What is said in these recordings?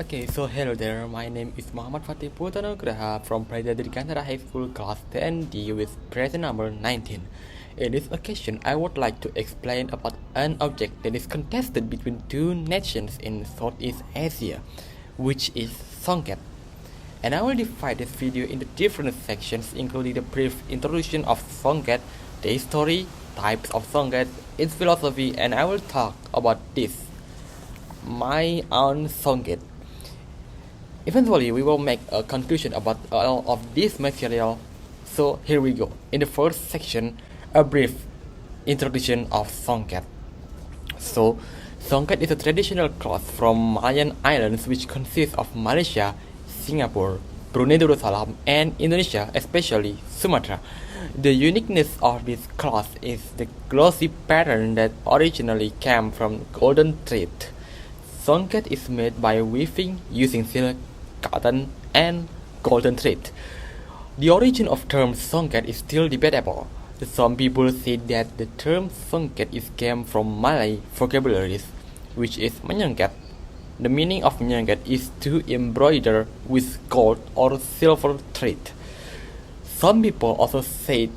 Okay, so hello there. My name is Muhammad Fatih Putanagraha from Praja Dirgantara High School Class 10D with present number 19. In this occasion, I would like to explain about an object that is contested between two nations in Southeast Asia, which is Songket. And I will divide this video into different sections, including the brief introduction of Songket, the history, types of Songket, its philosophy, and I will talk about this, my own Songket. Eventually, we will make a conclusion about all of this material. So here we go. In the first section, a brief introduction of Songket. So, Songket is a traditional cloth from Malayan Islands which consists of Malaysia, Singapore, Brunei Darussalam, and Indonesia, especially Sumatra. The uniqueness of this cloth is the glossy pattern that originally came from golden thread. Songket is made by weaving using silk, cotton, and golden thread. The origin of term Songket is still debatable. Some people say that the term Songket is came from Malay vocabularies, which is menyengket. The meaning of menyengket is to embroider with gold or silver thread. Some people also say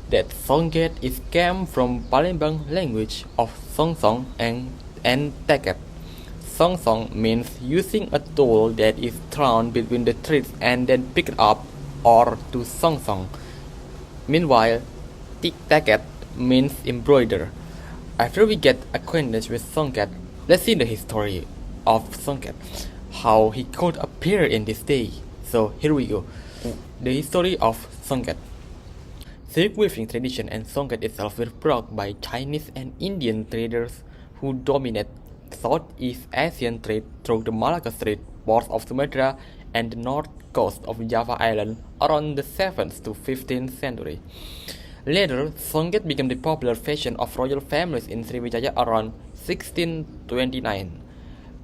that Songket is came from Palembang language of songsong and teket. Songsong means using a tool that is thrown between the threads and then picked up, or to songsong. Meanwhile, teket means embroider. After we get acquainted with Songket, let's see the history of Songket, how he could appear in this day. So here we go. The history of Songket. Silk weaving tradition and Songket itself were brought by Chinese and Indian traders who dominate Southeast Asian trade through the Malacca Strait, ports of Sumatra, and the north coast of Java Island around the 7th to 15th century. Later, Songket became the popular fashion of royal families in Sriwijaya around 1629.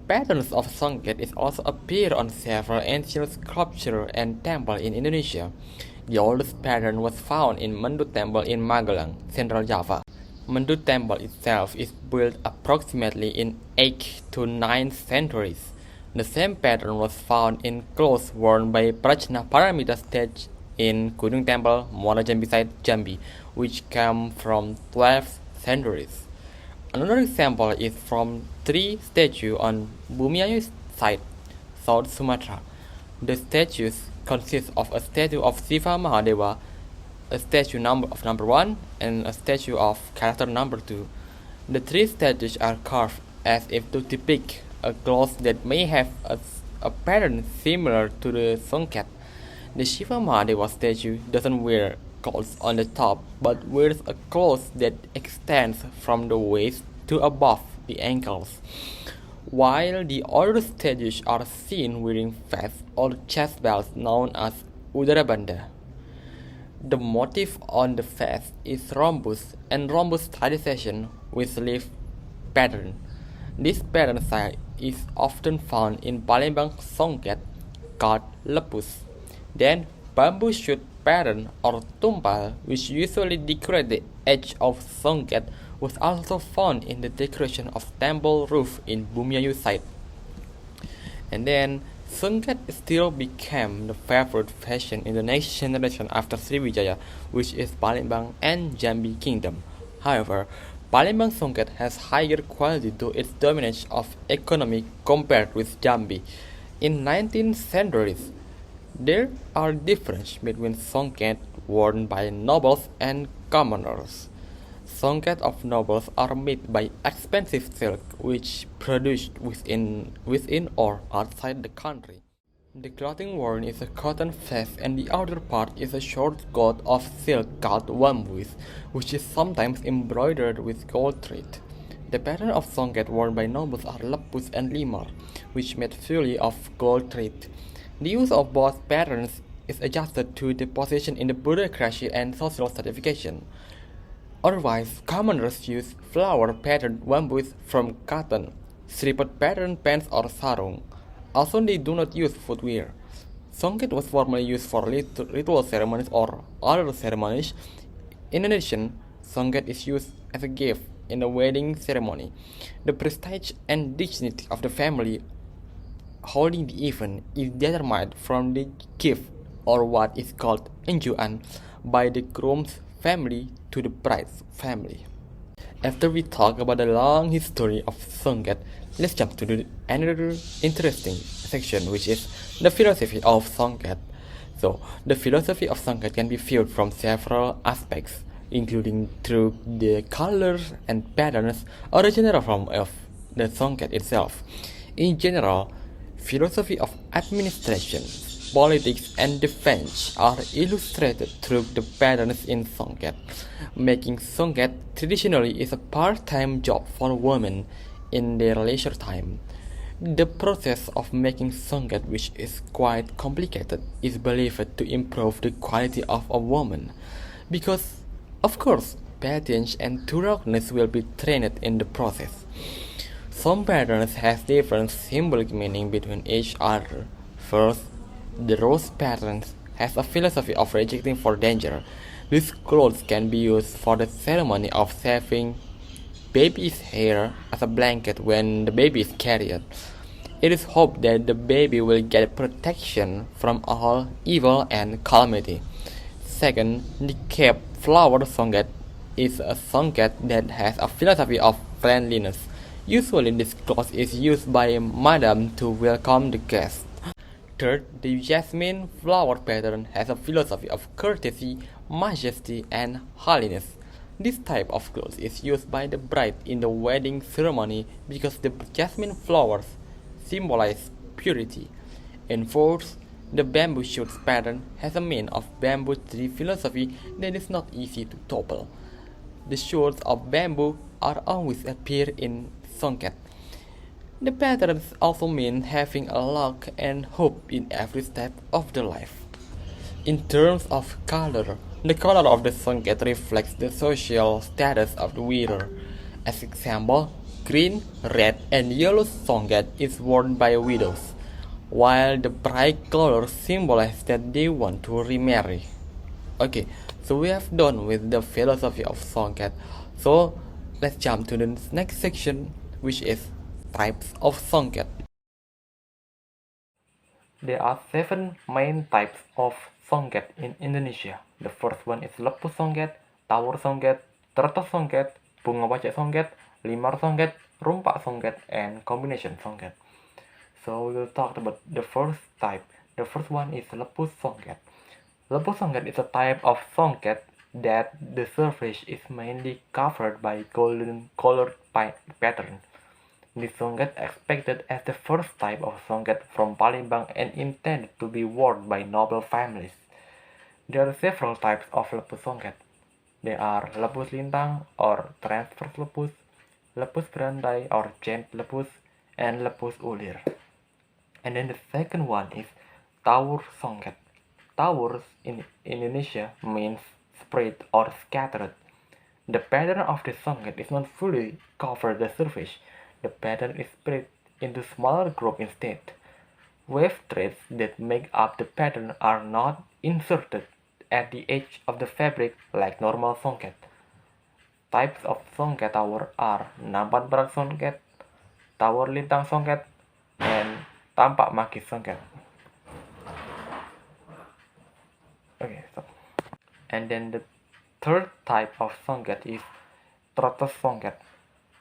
Patterns of Songket is also appear on several ancient sculptures and temples in Indonesia. The oldest pattern was found in Mendut Temple in Magelang, Central Java. Mendut Temple itself is built approximately in 8th to 9th centuries. The same pattern was found in clothes worn by Prajna Paramita stage in Gunung Temple, Muara Jambi side, Jambi, which came from 12th centuries. Another example is from three statues on Bumiayu side, South Sumatra. The statues consist of a statue of Siva Mahadeva, a statue of number 1, and a statue of character number 2. The three statues are carved as if to depict a cloth that may have a pattern similar to the Songket. The Shiva Mahadeva statue doesn't wear clothes on the top, but wears a cloth that extends from the waist to above the ankles, while the other statues are seen wearing vests or chest belts known as udarabanda. The motif on the vest is rhombus and rhombus stylization with leaf pattern. This pattern style is often found in Palembang Songket called Lapus. Then bamboo shoot pattern or tumpal, which usually decorate the edge of Songket, was also found in the decoration of temple roof in Bumiayu site. And then Songket still became the favorite fashion in the next generation after Sriwijaya, which is Palembang and Jambi Kingdom. However, Palembang Songket has higher quality due to its dominance of economy compared with Jambi. In 19th centuries, there are differences between Songket worn by nobles and commoners. Songket of nobles are made by expensive silk which produced within or outside the country. The clothing worn is a cotton vest and the outer part is a short coat of silk called wambus, which is sometimes embroidered with gold thread. The pattern of Songket worn by nobles are lapus and limar, which made fully of gold thread. The use of both patterns is adjusted to the position in the bureaucracy and social stratification. Otherwise, commoners use flower-patterned wambus from cotton, striped pattern pants or sarung. Also, they do not use footwear. Songket was formerly used for ritual ceremonies or other ceremonies. In addition, Songket is used as a gift in a wedding ceremony. The prestige and dignity of the family holding the event is determined from the gift, or what is called injuan, by the groom's family to the bride's family. After we talk about the long history of Songket, let's jump to another interesting section, which is the philosophy of Songket. So, the philosophy of Songket can be viewed from several aspects, including through the colors and patterns or the general form of the Songket itself. In general, philosophy of administration, politics, and defense are illustrated through the patterns in Songket, making Songket traditionally is a part-time job for women in their leisure time. The process of making Songket, which is quite complicated, is believed to improve the quality of a woman, because, of course, patience and thoroughness will be trained in the process. Some patterns have different symbolic meaning between each other. First, the rose pattern has a philosophy of rejecting for danger. These clothes can be used for the ceremony of saving baby's hair as a blanket when the baby is carried. It is hoped that the baby will get protection from all evil and calamity. Second, the cape flower Songket is a Songket that has a philosophy of friendliness. Usually this cloth is used by madam to welcome the guest. Third, the jasmine flower pattern has a philosophy of courtesy, majesty, and holiness. This type of cloth is used by the bride in the wedding ceremony because the jasmine flowers symbolize purity. And fourth, the bamboo shoots pattern has a mean of bamboo tree philosophy that is not easy to topple. The shoots of bamboo are always appear in Songket. The patterns also mean having a luck and hope in every step of the life. In terms of color, the color of the Songket reflects the social status of the wearer. As example, green, red, and yellow Songket is worn by widows, while the bright colors symbolize that they want to remarry. Okay, so we have done with the philosophy of Songket. So let's jump to the next section, which is types of Songket. There are 7 main types of Songket in Indonesia. The first one is Lapu Songket, Tower Songket, Turtle Songket, Bungapachi Songket, Limar Songket, Rumpak Songket, and Combination Songket. So we will talk about the first type. The first one is Lapu Songket. Lapu Songket is a type of Songket that the surface is mainly covered by golden colored pattern. This Songket expected as the first type of Songket from Palembang and intended to be worn by noble families. There are several types of Lepus Songket. They are Lepus Lintang or transverse lepus, Lepus berandai or chain lepus, and Lepus ulir. And then the second one is Tower Songket. Towers in Indonesia means spread or scattered. The pattern of the Songket is not fully cover the surface. The pattern is spread into smaller groups instead. Wave threads that make up the pattern are not inserted at the edge of the fabric like normal Songket. Types of Songket tower are Nampan Perak Songket, Tower Lintang Songket, and Tampak Maki Songket. Okay, so. And then the third type of Songket is Trotos Songket.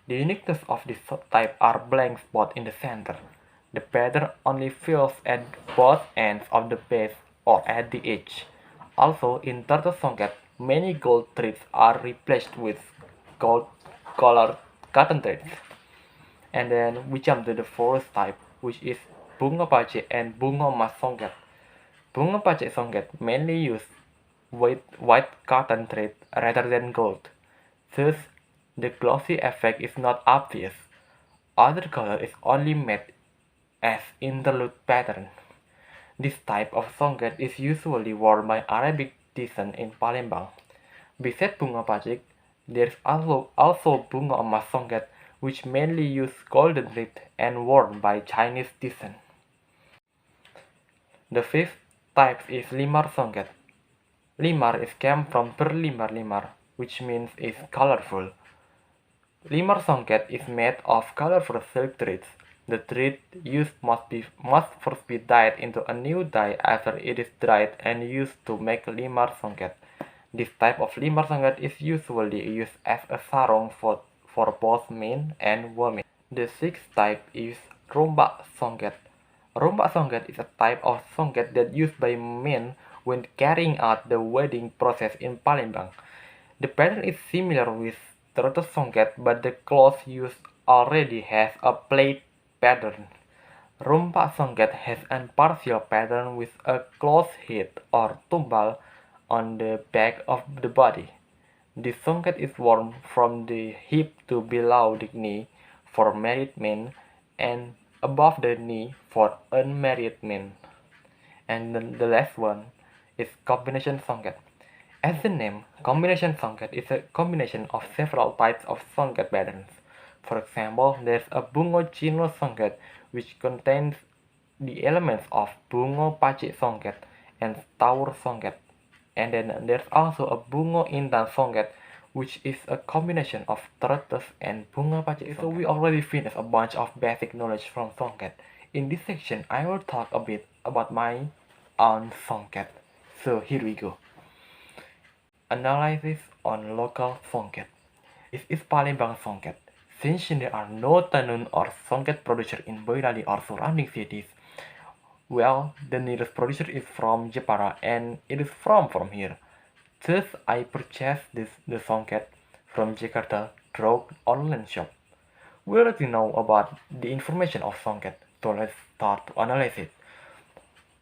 The uniqueness of this type are blank spots in the center. The pattern only fills at both ends of the base or at the edge. Also, in Turtle Songket, many gold threads are replaced with gold-colored cotton threads. And then we jump to the fourth type, which is Bungapachi and Bungamas Songket. Bungapachi Songket mainly use white cotton thread rather than gold. Thus, the glossy effect is not obvious. Other color is only made as interlude pattern. This type of Songket is usually worn by Arabic descent in Palembang. Besides Bungapachi, there is also Bunga Emas Songket, which mainly use golden thread and worn by Chinese descent. The fifth type is Limar Songket. Limar is came from berlimar-limar, which means is colorful. Limar Songket is made of colorful silk threads. The thread used must first be dyed into a new dye after it is dried and used to make limar songket. This type of limar songket is usually used as a sarong for both men and women. The sixth type is rombak songket. Rombak songket is a type of songket that used by men when carrying out the wedding process in Palembang. The pattern is similar with turtle songket, but the cloth used already has a plate pattern. Rompak songket has a partial pattern with a cloth head or tumbal on the back of the body. The songket is worn from the hip to below the knee for married men and above the knee for unmarried men. And then the last one is combination songket. As the name, combination songket is a combination of several types of songket patterns. For example, there's a Bungapachi songket which contains the elements of Bungapachi songket and Tower songket. And then there's also a Bungo Intan songket which is a combination of Tretes and Bungapachi. So we already finished a bunch of basic knowledge from songket. In this section, I will talk a bit about my own songket. So here we go. Analysis on local Songket. This is Palembang Songket. Since there are no tenun or Songket producer in Boyolali or surrounding cities, well, the nearest producer is from Jepara and it is from here. Thus, I purchased the Songket from Jakarta through online shop. We already know about the information of Songket, so let's start to analyze it.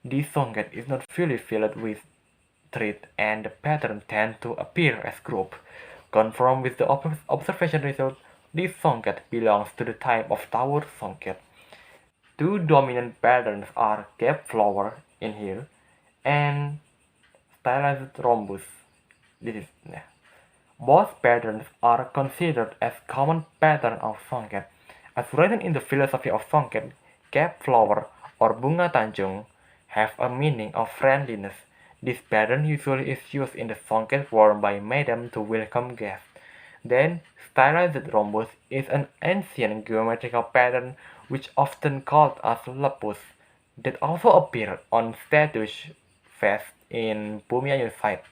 This Songket is not fully filled with thread and the pattern tend to appear as group. Confirmed with the observation result, this songket belongs to the type of tower songket. Two dominant patterns are gap flower in here and stylized rhombus. Both patterns are considered as common pattern of songket. As written in the philosophy of songket, gap flower or bunga tanjung have a meaning of friendliness. This pattern usually is used in the songket worn by madam to welcome guests. Then, stylized rhombus is an ancient geometrical pattern which often called as lapus, that also appear on statues faced in Bumiayu site.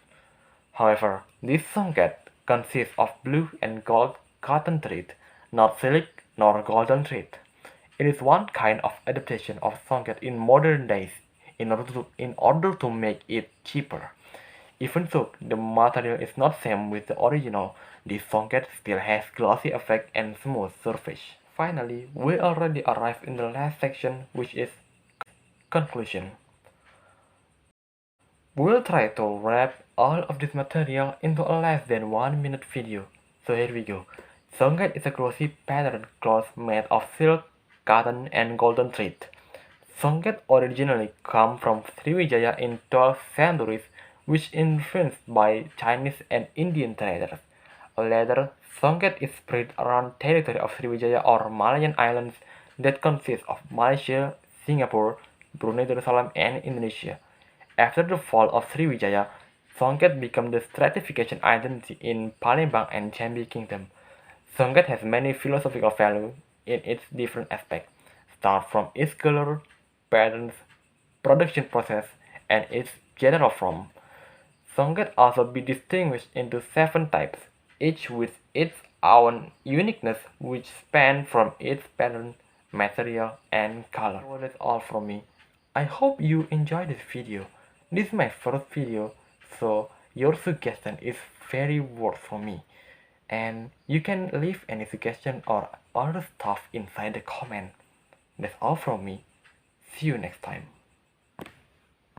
However, this songket consists of blue and gold cotton thread, not silk nor golden thread. It is one kind of adaptation of songket in modern days in order to make it cheaper. Even so, the material is not same with the original. This songket still has glossy effect and smooth surface. Finally, we already arrived in the last section, which is conclusion. We'll try to wrap all of this material into a less than 1 minute video. So here we go. Songket is a glossy pattern cloth made of silk, cotton, and golden thread. Songket originally come from Sriwijaya in 12th centuries, which influenced by Chinese and Indian traders. Later, Songket is spread around territory of Sriwijaya or Malayan Islands that consist of Malaysia, Singapore, Brunei Darussalam, and Indonesia. After the fall of Sriwijaya, Songket became the stratification identity in Palembang and Jambi Kingdom. Songket has many philosophical value in its different aspects, start from its color, patterns, production process, and its general form. Songket also be distinguished into 7 types, each with its own uniqueness which span from its pattern, material, and color. So that's all from me. I hope you enjoyed this video. This is my first video, so your suggestion is very worth for me. And you can leave any suggestion or other stuff inside the comment. That's all from me. See you next time.